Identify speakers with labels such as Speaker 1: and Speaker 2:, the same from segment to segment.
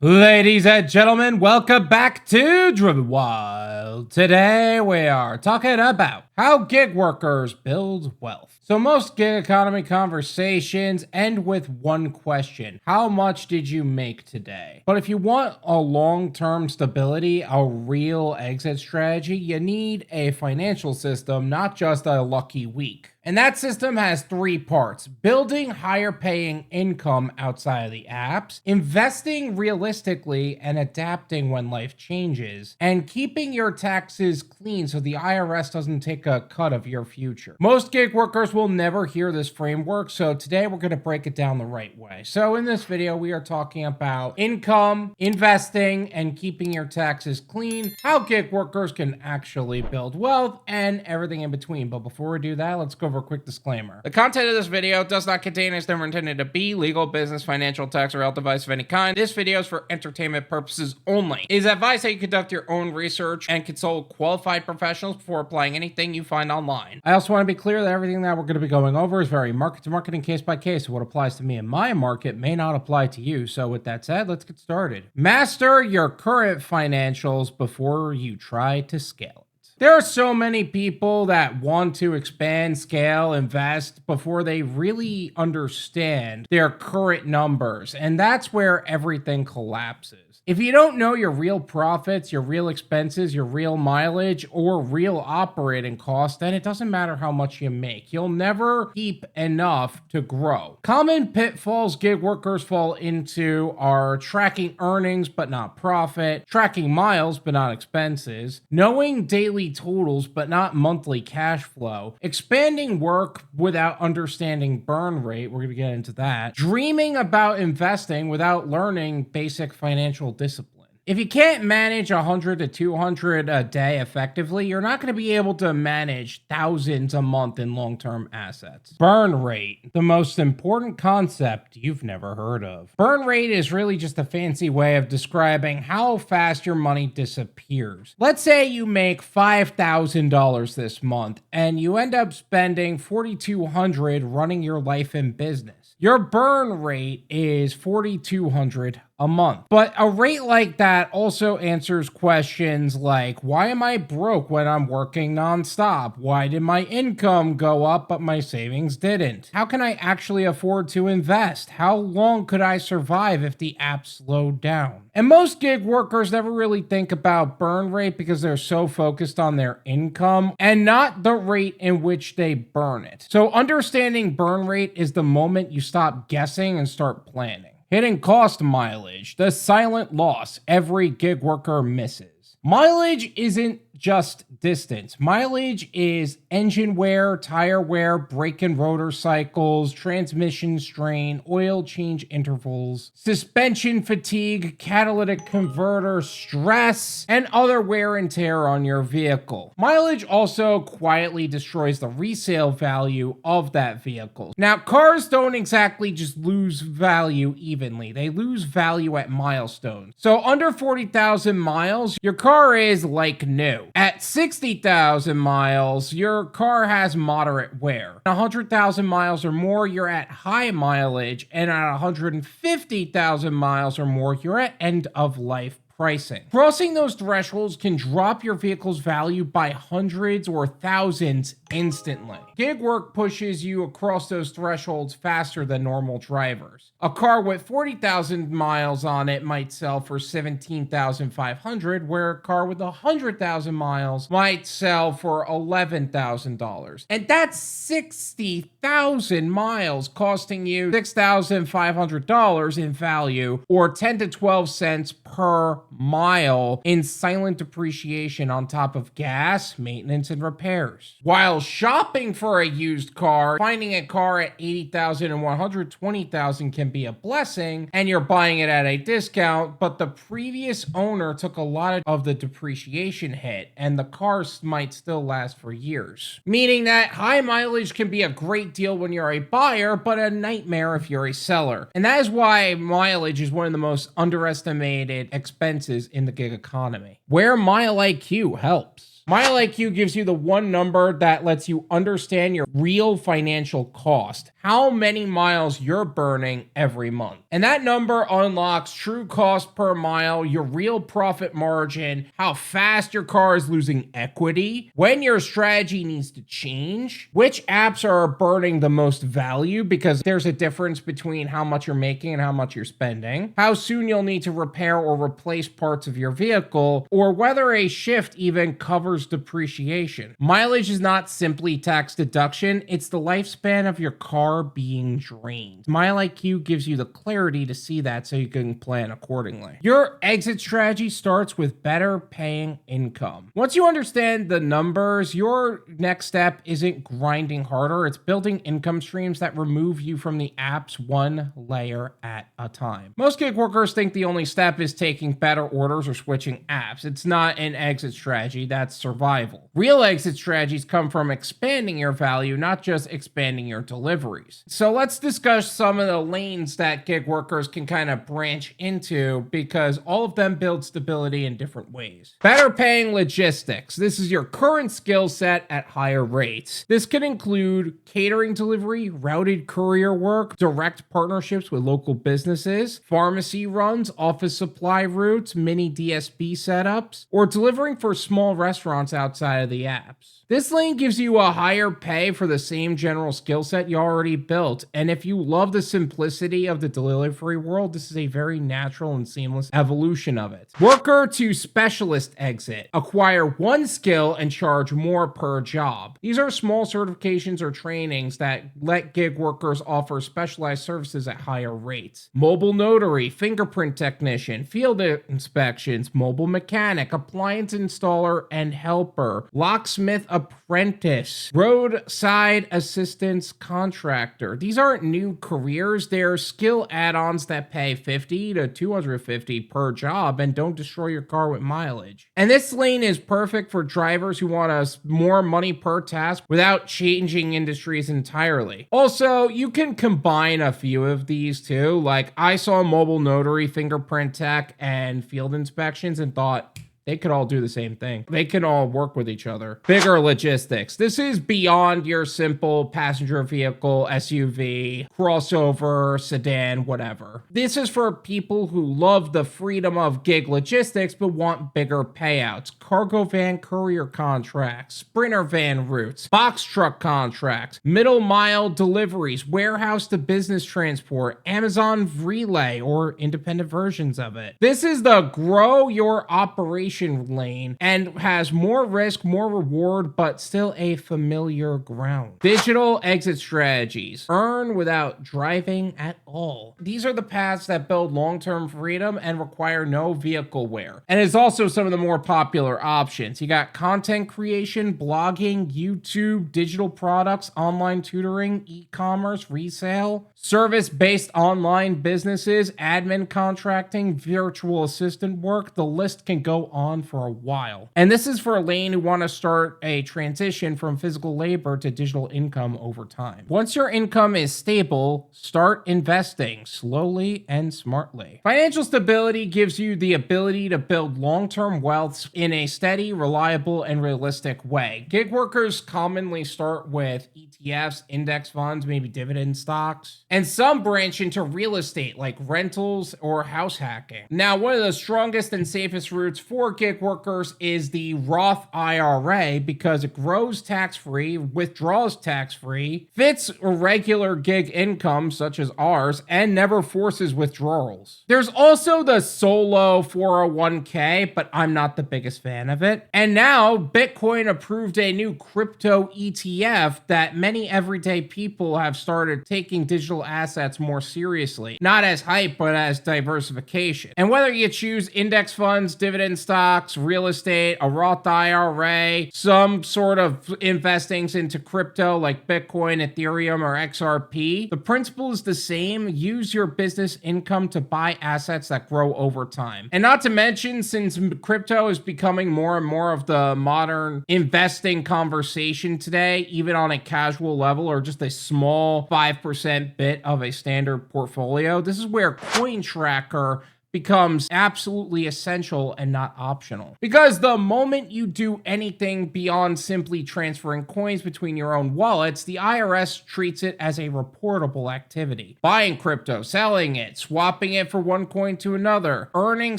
Speaker 1: Ladies and gentlemen, welcome back to Driven Wild. Today we are talking about how gig workers build wealth. So most gig economy conversations end with one question: how much did you make today? But if you want a long-term stability, a real exit strategy, you need a financial system, not just a lucky week. And that system has three parts: building higher paying income outside of the apps, investing realistically and adapting when life changes, and keeping your taxes clean so the IRS doesn't take a cut of your future. Most gig workers will never hear this framework, so today we're going to break it down the right way. So in this video, we are talking about income, investing, and keeping your taxes clean, how gig workers can actually build wealth, and everything in between. But before we do that, let's go over a quick disclaimer. The content of this video does not contain and is never intended to be legal, business, financial, tax, or health advice of any kind. This video is for entertainment purposes only. It is advised that you conduct your own research and consult qualified professionals before applying anything you find online. I also want to be clear that everything that we're going to be going over is very market to market and case by case. So what applies to me in my market may not apply to you. So with that said, let's get started. Master your current financials before you try to scale. There are so many people that want to expand, scale, invest before they really understand their current numbers, and that's where everything collapses. If you don't know your real profits, your real expenses, your real mileage, or real operating costs, then it doesn't matter how much you make. You'll never keep enough to grow. Common pitfalls gig workers fall into are tracking earnings but not profit, tracking miles but not expenses, knowing daily totals but not monthly cash flow, expanding work without understanding burn rate, we're going to get into that, dreaming about investing without learning basic financial discipline. If you can't manage 100 to 200 a day effectively, you're not going to be able to manage thousands a month in long-term assets. Burn rate, the most important concept you've never heard of. Burn rate is really just a fancy way of describing how fast your money disappears. Let's say you make $5,000 this month and you end up spending $4,200 running your life and business. Your burn rate is $4,200 a month. But a rate like that also answers questions like, why am I broke when I'm working nonstop? Why did my income go up but my savings didn't? How can I actually afford to invest? How long could I survive if the app slowed down? And most gig workers never really think about burn rate because they're so focused on their income and not the rate in which they burn it. So understanding burn rate is the moment you stop guessing and start planning. Hitting cost mileage, the silent loss every gig worker misses. Mileage isn't just distance. Mileage is engine wear, tire wear, brake and rotor cycles, transmission strain, oil change intervals, suspension fatigue, catalytic converter stress, and other wear and tear on your vehicle. Mileage also quietly destroys the resale value of that vehicle. Now, cars don't exactly just lose value evenly. They lose value at milestones. So under 40,000 miles, your car is like new. At 60,000 miles, your car has moderate wear. 100,000 miles or more, you're at high mileage, and at 150,000 miles or more, you're at end of life pricing. Crossing those thresholds can drop your vehicle's value by hundreds or thousands instantly. Gig work pushes you across those thresholds faster than normal drivers. A car with 40,000 miles on it might sell for $17,500, where a car with 100,000 miles might sell for $11,000. And that's 60,000 miles costing you $6,500 in value, or 10 to 12 cents per mile in silent depreciation on top of gas, maintenance, and repairs. While shopping for a used car, finding a car at $80,000 and $120,000 can be a blessing, and you're buying it at a discount, but the previous owner took a lot of the depreciation hit, and the car might still last for years. Meaning that high mileage can be a great deal when you're a buyer, but a nightmare if you're a seller. And that is why mileage is one of the most underestimated expenses in the gig economy, where Mile IQ helps. Mile IQ gives you the one number that lets you understand your real financial cost, how many miles you're burning every month. And that number unlocks true cost per mile, your real profit margin, how fast your car is losing equity, when your strategy needs to change, which apps are burning the most value because there's a difference between how much you're making and how much you're spending, how soon you'll need to repair or replace parts of your vehicle, or whether a shift even covers depreciation. Mileage is not simply tax deduction, it's the lifespan of your car being drained. Mile IQ gives you the clarity to see that so you can plan accordingly. Your exit strategy starts with better paying income. Once you understand the numbers, your next step isn't grinding harder, it's building income streams that remove you from the apps one layer at a time. Most gig workers think the only step is taking better orders or switching apps. It's not an exit strategy, that's survival. Real exit strategies come from expanding your value, not just expanding your deliveries. So let's discuss some of the lanes that gig workers can kind of branch into because all of them build stability in different ways. Better paying logistics. This is your current skill set at higher rates. This can include catering delivery, routed courier work, direct partnerships with local businesses, pharmacy runs, office supply routes, mini DSP setups, or delivering for small restaurants outside of the apps. This lane gives you a higher pay for the same general skill set you already built, and if you love the simplicity of the delivery world, this is a very natural and seamless evolution of it. Worker to specialist exit. Acquire one skill and charge more per job. These are small certifications or trainings that let gig workers offer specialized services at higher rates. Mobile notary, fingerprint technician, field inspections, mobile mechanic, appliance installer and helper, locksmith apprentice, roadside assistance contractor. These aren't new careers, they're skill add-ons that pay $50 to $250 per job and don't destroy your car with mileage. And this lane is perfect for drivers who want more money per task without changing industries entirely. Also, you can combine a few of these too. Like I saw mobile notary, fingerprint tech, and field inspections and thought, they could all do the same thing. They can all work with each other. Bigger logistics. This is beyond your simple passenger vehicle, SUV, crossover, sedan, whatever. This is for people who love the freedom of gig logistics but want bigger payouts. Cargo van courier contracts, sprinter van routes, box truck contracts, middle mile deliveries, warehouse to business transport, Amazon relay, or independent versions of it. This is the grow your operation lane and has more risk, more reward, but still a familiar ground. Digital exit strategies. Earn without driving at all. These are the paths that build long-term freedom and require no vehicle wear. And it's also some of the more popular options. You got content creation, blogging, YouTube, digital products, online tutoring, e-commerce, resale, service-based online businesses, admin contracting, virtual assistant work. The list can go on for a while. And this is for a lane who want to start a transition from physical labor to digital income over time. Once your income is stable, start investing slowly and smartly. Financial stability gives you the ability to build long-term wealth in a steady, reliable, and realistic way. Gig workers commonly start with ETFs, index funds, maybe dividend stocks, and some branch into real estate like rentals or house hacking. Now, one of the strongest and safest routes for gig workers is the Roth IRA because it grows tax-free, withdraws tax-free, fits a regular gig income such as ours, and never forces withdrawals. There's also the solo 401k, but I'm not the biggest fan of it. And now Bitcoin approved a new crypto ETF that many everyday people have started taking digital assets more seriously. Not as hype, but as diversification. And whether you choose index funds, dividend stocks, real estate, a Roth IRA, some sort of investings into crypto like Bitcoin, Ethereum, or XRP, the principle is the same. Use your business income to buy assets that grow over time. And not to mention, since crypto is becoming more and more of the modern investing conversation today, even on a casual level or just a small 5% bit of a standard portfolio, this is where Coin Tracker becomes absolutely essential and not optional. Because the moment you do anything beyond simply transferring coins between your own wallets, the IRS treats it as a reportable activity. Buying crypto, selling it, swapping it for one coin to another, earning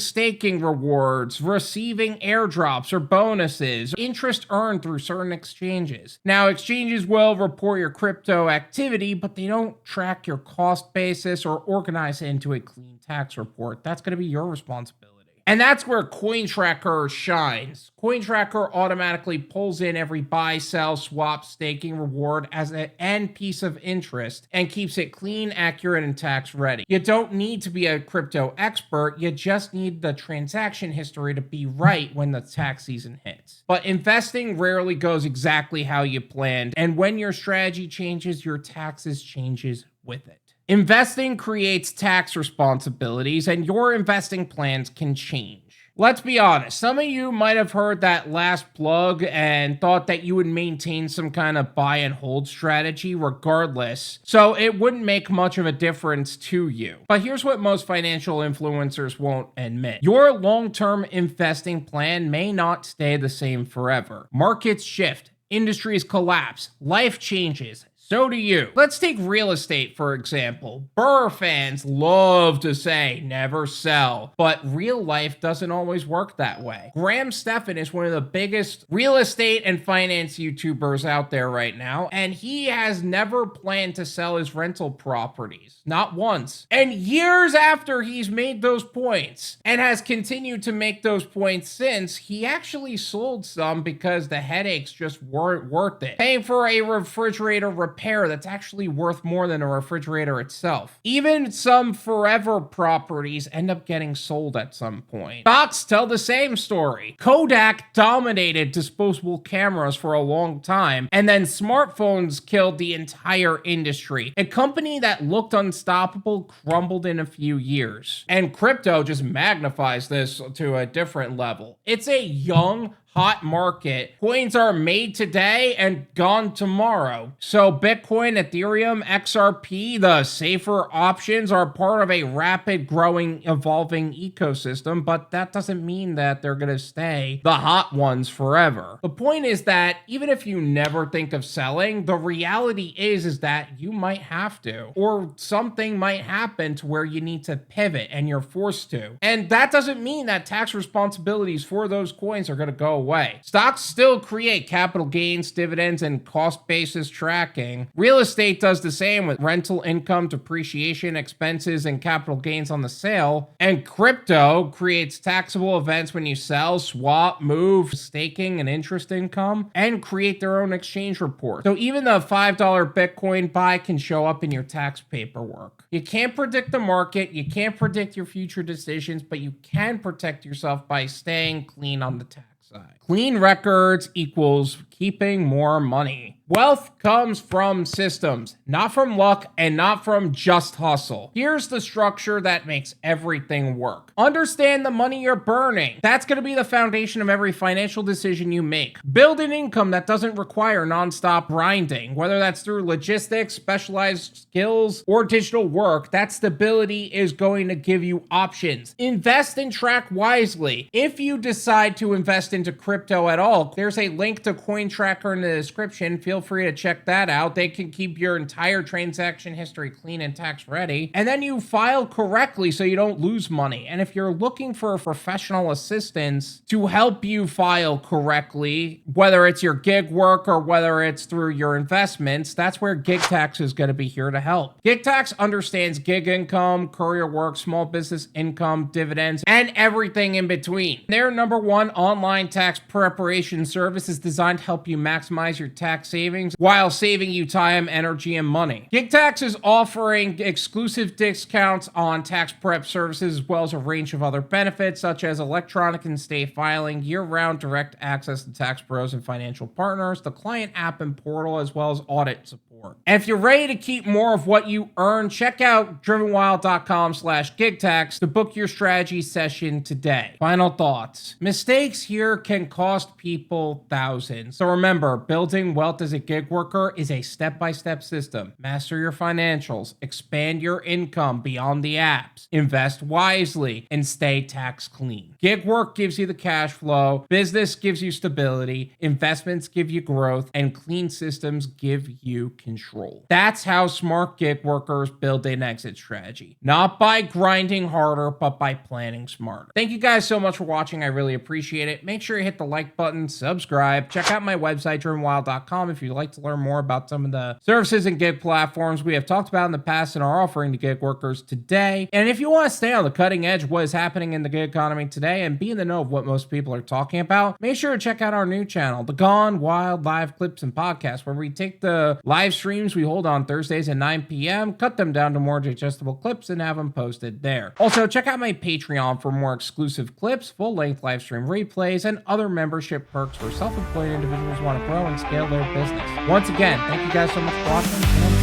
Speaker 1: staking rewards, receiving airdrops or bonuses, interest earned through certain exchanges. Now, exchanges will report your crypto activity, but they don't track your cost basis or organize it into a clean tax report. That's going to be your responsibility. And that's where CoinTracker shines. CoinTracker automatically pulls in every buy, sell, swap, staking reward as an end piece of interest and keeps it clean, accurate, and tax ready. You don't need to be a crypto expert. You just need the transaction history to be right when the tax season hits. But investing rarely goes exactly how you planned. And when your strategy changes, your taxes changes with it. Investing creates tax responsibilities, and your investing plans can change. Let's be honest, some of you might have heard that last plug and thought that you would maintain some kind of buy and hold strategy regardless, so it wouldn't make much of a difference to you. But here's what most financial influencers won't admit. Your long-term investing plan may not stay the same forever. Markets shift, industries collapse, life changes. So do you. Let's take real estate, for example. Burr fans love to say, never sell, but real life doesn't always work that way. Graham Stephan is one of the biggest real estate and finance YouTubers out there right now, and he has never planned to sell his rental properties. Not once. And years after he's made those points, and has continued to make those points since, he actually sold some because the headaches just weren't worth it. Paying for a refrigerator repair that's actually worth more than a refrigerator itself. Even some forever properties end up getting sold at some point. Stocks tell the same story. Kodak dominated disposable cameras for a long time, and then smartphones killed the entire industry. A company that looked unstoppable crumbled in a few years. And crypto just magnifies this to a different level. It's a young, hot market. Coins are made today and gone tomorrow. So Bitcoin, Ethereum, XRP, the safer options are part of a rapid growing, evolving ecosystem, but that doesn't mean that they're going to stay the hot ones forever. The point is that even if you never think of selling, the reality is that you might have to, or something might happen to where you need to pivot and you're forced to. And that doesn't mean that tax responsibilities for those coins are going to go away. Stocks still create capital gains, dividends, and cost basis tracking. Real estate does the same with rental income, depreciation, expenses, and capital gains on the sale. And crypto creates taxable events when you sell, swap, move, staking, and interest income, and create their own exchange report. So even the $5 Bitcoin buy can show up in your tax paperwork. You can't predict the market, you can't predict your future decisions, but you can protect yourself by staying clean on the tax side. Clean records equals keeping more money. Wealth comes from systems, not from luck and not from just hustle. Here's the structure that makes everything work. Understand the money you're burning. That's going to be the foundation of every financial decision you make. Build an income that doesn't require nonstop grinding, whether that's through logistics, specialized skills, or digital work. That stability is going to give you options. Invest and track wisely. If you decide to invest into crypto at all, there's a link to CoinTracker in the description. Feel free to check that out. They can keep your entire transaction history clean and tax ready. And then you file correctly so you don't lose money. And if you're looking for professional assistance to help you file correctly, whether it's your gig work or whether it's through your investments, that's where GigTax is going to be here to help. GigTax understands gig income, courier work, small business income, dividends, and everything in between. Their #1 online tax preparation service is designed to help you maximize your tax savings while saving you time, energy, and money. GigTax is offering exclusive discounts on tax prep services as well as a range of other benefits such as electronic and state filing, year-round direct access to tax pros and financial partners, the client app and portal, as well as audit support. support. And if you're ready to keep more of what you earn, check out drivenwild.com/gigtax to book your strategy session today. Final thoughts. Mistakes here can cost people thousands. So remember, building wealth as a gig worker is a step-by-step system. Master your financials, expand your income beyond the apps, invest wisely, and stay tax clean. Gig work gives you the cash flow, business gives you stability, investments give you growth, and clean systems give you control. That's how smart gig workers build an exit strategy. Not by grinding harder, but by planning smarter. Thank you guys so much for watching. I really appreciate it. Make sure you hit the like button, subscribe, check out my website, drivenwild.com, if you'd like to learn more about some of the services and gig platforms we have talked about in the past and are offering to gig workers today. And if you want to stay on the cutting edge of what is happening in the gig economy today and be in the know of what most people are talking about, make sure to check out our new channel, the Gone Wild Live Clips and Podcasts, where we take the live streams we hold on Thursdays at 9 p.m., cut them down to more digestible clips, and have them posted there. Also, check out my Patreon for more exclusive clips, full-length live stream replays, and other membership perks for self-employed individuals who want to grow and scale their business. Once again, thank you guys so much for watching.